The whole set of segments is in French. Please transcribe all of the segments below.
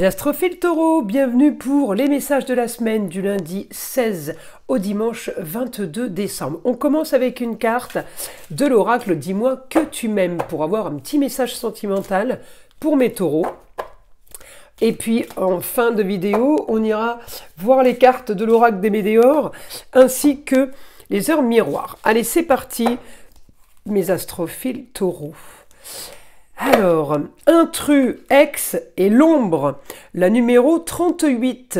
Les astrophiles taureaux, bienvenue pour les messages de la semaine du lundi 16 au dimanche 22 décembre. On commence avec une carte de l'oracle Dis-moi que tu m'aimes pour avoir un petit message sentimental pour mes taureaux. Et puis en fin de vidéo, on ira voir les cartes de l'oracle des météores ainsi que les heures miroirs. Allez, c'est parti, mes astrophiles taureaux. Alors, intrus, ex et l'ombre, la numéro 38.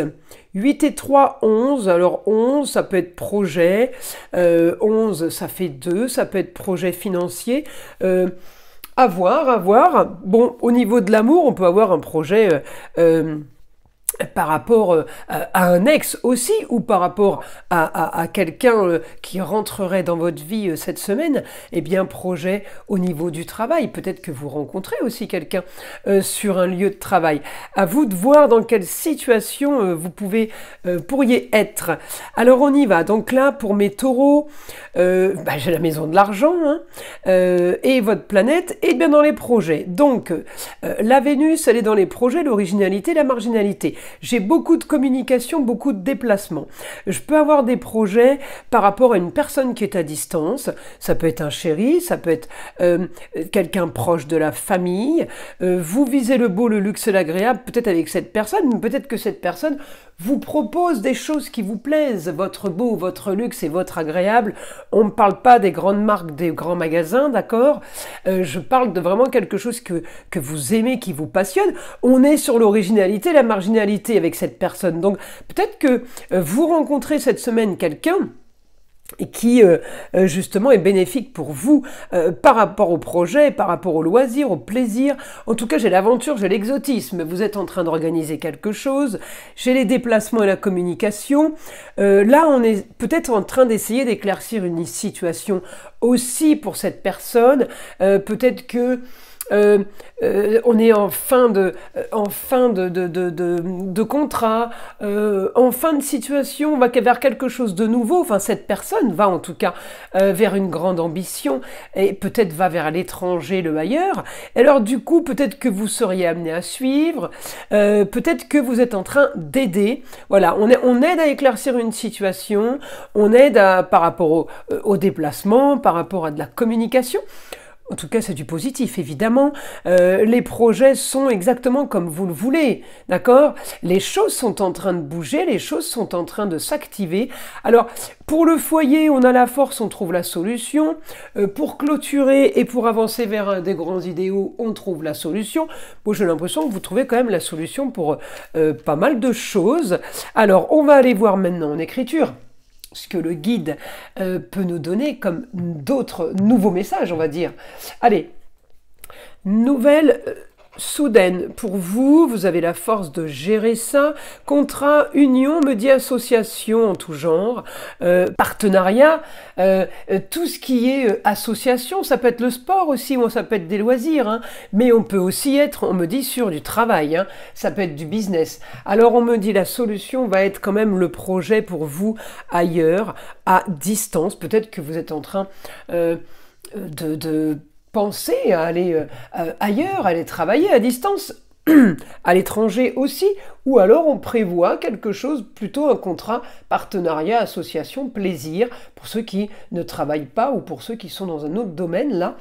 8 et 3, 11. Alors 11, ça peut être projet. 11, ça fait 2. Ça peut être projet financier. À voir. Bon, au niveau de l'amour, on peut avoir un projet par rapport à un ex aussi, ou par rapport à quelqu'un qui rentrerait dans votre vie cette semaine, eh bien, projet au niveau du travail. Peut-être que vous rencontrez aussi quelqu'un sur un lieu de travail. À vous de voir dans quelle situation vous pourriez être. Alors, on y va. Donc là, pour mes taureaux, j'ai la maison de l'argent, hein, et votre planète est bien dans les projets. Donc, la Vénus, elle est dans les projets, l'originalité, la marginalité. J'ai beaucoup de communication, beaucoup de déplacements. Je peux avoir des projets par rapport à une personne qui est à distance. Ça peut être un chéri, ça peut être quelqu'un proche de la famille. Vous visez le beau, le luxe et l'agréable, peut-être avec cette personne, mais peut-être que cette personne vous propose des choses qui vous plaisent, votre beau, votre luxe et votre agréable. On ne parle pas des grandes marques, des grands magasins, d'accord? Je parle de vraiment quelque chose que vous aimez, qui vous passionne. On est sur l'originalité, la marginalité avec cette personne. Donc peut-être que vous rencontrez cette semaine quelqu'un qui justement est bénéfique pour vous par rapport au projet, par rapport au loisir, au plaisir. En tout cas, j'ai l'aventure, j'ai l'exotisme. Vous êtes en train d'organiser quelque chose. J'ai les déplacements et la communication. Là, on est peut-être en train d'essayer d'éclaircir une situation aussi pour cette personne. Peut-être que on est en fin de contrat, en fin de situation, on va vers quelque chose de nouveau. Enfin, cette personne va en tout cas vers une grande ambition et peut-être va vers l'étranger, le ailleurs. Alors du coup, peut-être que vous seriez amené à suivre, peut-être que vous êtes en train d'aider. Voilà, on aide à éclaircir une situation, on aide par rapport au déplacement, par rapport à de la communication. En tout cas, c'est du positif, évidemment. Les projets sont exactement comme vous le voulez, d'accord? Les choses sont en train de bouger, les choses sont en train de s'activer. Alors, pour le foyer, on a la force, on trouve la solution. Pour clôturer et pour avancer vers des grands idéaux, on trouve la solution. Bon, j'ai l'impression que vous trouvez quand même la solution pour pas mal de choses. Alors, on va aller voir maintenant en écriture ce que le guide peut nous donner comme d'autres nouveaux messages, on va dire. Allez, nouvelle soudaine pour vous, vous avez la force de gérer ça. Contrat, union, me dit association en tout genre, partenariat, tout ce qui est association, ça peut être le sport aussi, ou ça peut être des loisirs, hein, mais on peut aussi être, on me dit, sur du travail, hein, ça peut être du business. Alors on me dit la solution va être quand même le projet pour vous ailleurs, à distance. Peut-être que vous êtes en train de penser à aller ailleurs, à aller travailler à distance, à l'étranger aussi, ou alors on prévoit quelque chose, plutôt un contrat, partenariat, association, plaisir, pour ceux qui ne travaillent pas ou pour ceux qui sont dans un autre domaine, là.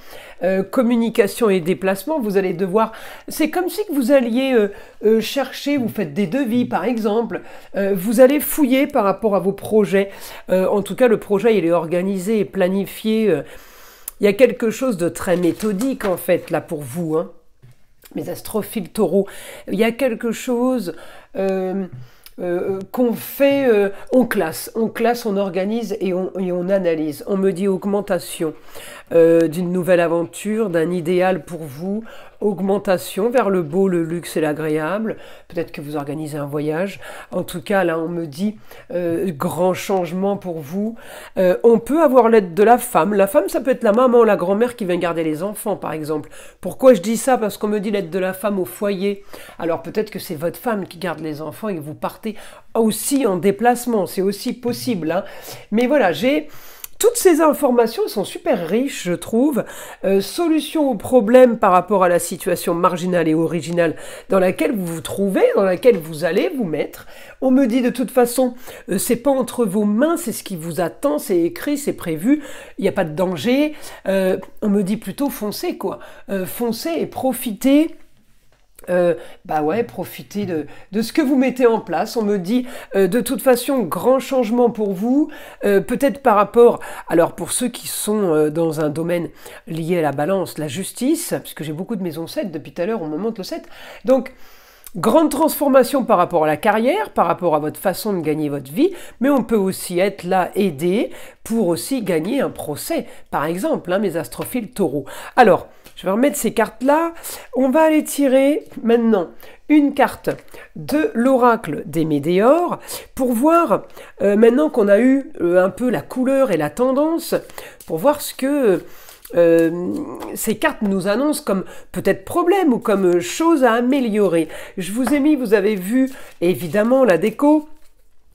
Communication et déplacement, vous allez devoir... C'est comme si que vous alliez chercher, vous faites des devis par exemple, vous allez fouiller par rapport à vos projets. En tout cas, le projet, il est organisé et planifié. Il y a quelque chose de très méthodique, en fait, là, pour vous, hein, mes astrophiles taureaux. Il y a quelque chose qu'on fait, on classe, on organise et on analyse. On me dit augmentation d'une nouvelle aventure, d'un idéal pour vous, augmentation vers le beau, le luxe et l'agréable. Peut-être que vous organisez un voyage. En tout cas, là, on me dit grand changement pour vous. On peut avoir l'aide de la femme. La femme, ça peut être la maman, la grand-mère qui vient garder les enfants, par exemple. Pourquoi je dis ça? Parce qu'on me dit l'aide de la femme au foyer. Alors peut-être que c'est votre femme qui garde les enfants et que vous partez aussi en déplacement. C'est aussi possible, hein. Mais voilà, j'ai toutes ces informations sont super riches, je trouve. Solution aux problèmes par rapport à la situation marginale et originale dans laquelle vous vous trouvez, dans laquelle vous allez vous mettre. On me dit de toute façon, c'est pas entre vos mains, c'est ce qui vous attend, c'est écrit, c'est prévu, il n'y a pas de danger. On me dit plutôt foncez quoi. Foncez et profitez. Profitez de ce que vous mettez en place. On me dit de toute façon grand changement pour vous, peut-être par rapport, alors pour ceux qui sont dans un domaine lié à la balance, la justice, puisque j'ai beaucoup de maisons 7 depuis tout à l'heure, on me montre le 7, donc grande transformation par rapport à la carrière, par rapport à votre façon de gagner votre vie, mais on peut aussi être là aidé pour aussi gagner un procès, par exemple, mes astrophiles taureaux. Alors, je vais remettre ces cartes-là. On va aller tirer maintenant une carte de l'oracle des Météores pour voir, maintenant qu'on a eu un peu la couleur et la tendance, pour voir ce que ces cartes nous annoncent comme peut-être problème ou comme chose à améliorer. Je vous ai mis, vous avez vu évidemment la déco.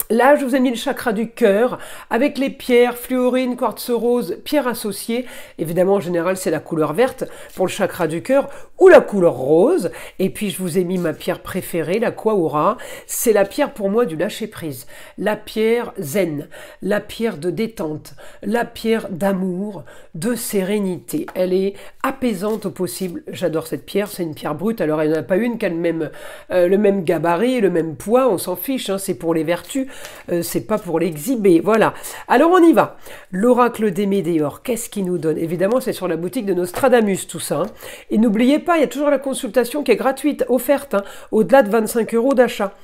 Là, je vous ai mis le chakra du cœur avec les pierres, fluorine, quartz rose, pierres associées. Évidemment, en général, c'est la couleur verte pour le chakra du cœur ou la couleur rose. Et puis, je vous ai mis ma pierre préférée, la Kwaura. C'est la pierre pour moi du lâcher-prise. La pierre zen, la pierre de détente, la pierre d'amour, de sérénité. Elle est apaisante au possible. J'adore cette pierre. C'est une pierre brute. Alors, il n'y en a pas une qui a le même gabarit, le même poids. On s'en fiche, c'est pour les vertus. C'est pas pour l'exhiber, voilà. Alors on y va. L'oracle des Météores, qu'est-ce qu'il nous donne? Évidemment, c'est sur la boutique de Nostradamus, tout ça. Et n'oubliez pas, il y a toujours la consultation qui est gratuite, offerte, au-delà de 25 € d'achat.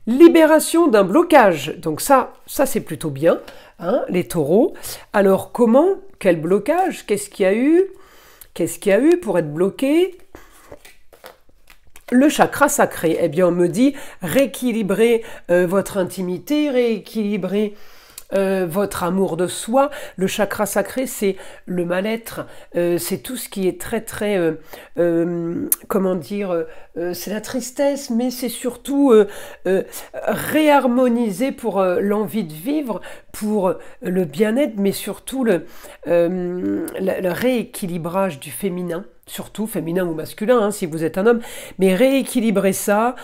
Libération d'un blocage. Donc ça c'est plutôt bien, les taureaux. Alors comment? Quel blocage? Qu'est-ce qu'il y a eu? Qu'est-ce qu'il y a eu pour être bloqué? Le chakra sacré, eh bien on me dit rééquilibrer votre intimité, rééquilibrer votre amour de soi. Le chakra sacré, c'est le mal-être, c'est tout ce qui est très très, c'est la tristesse, mais c'est surtout réharmoniser pour l'envie de vivre, pour le bien-être, mais surtout le rééquilibrage du féminin. Surtout féminin ou masculin, si vous êtes un homme, mais rééquilibrez ça,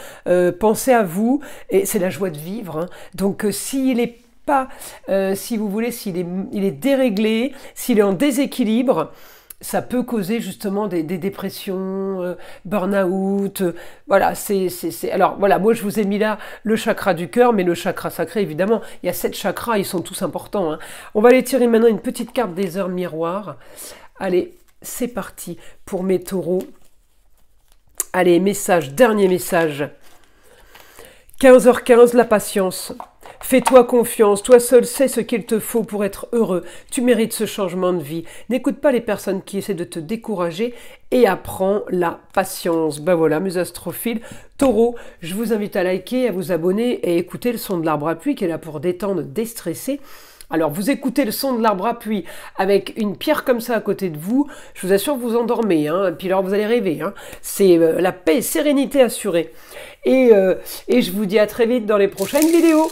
pensez à vous, et c'est la joie de vivre. Donc s'il est pas, si vous voulez, il est déréglé, s'il est en déséquilibre, ça peut causer justement des dépressions, burn-out, voilà, alors voilà, moi je vous ai mis là le chakra du cœur, mais le chakra sacré, évidemment, il y a 7 chakras, ils sont tous importants. On va aller tirer maintenant une petite carte des heures miroirs. Allez, c'est parti pour mes taureaux. Allez, message, dernier message. 15h15, la patience. Fais-toi confiance, toi seul sais ce qu'il te faut pour être heureux. Tu mérites ce changement de vie. N'écoute pas les personnes qui essaient de te décourager et apprends la patience. Ben voilà, mes astrophiles. Taureau, je vous invite à liker, à vous abonner et écouter le son de l'arbre à pluie qui est là pour détendre, déstresser. Alors, vous écoutez le son de l'arbre à pluie avec une pierre comme ça à côté de vous, je vous assure que vous endormez, et puis alors vous allez rêver. C'est la paix et sérénité assurée. Et je vous dis à très vite dans les prochaines vidéos.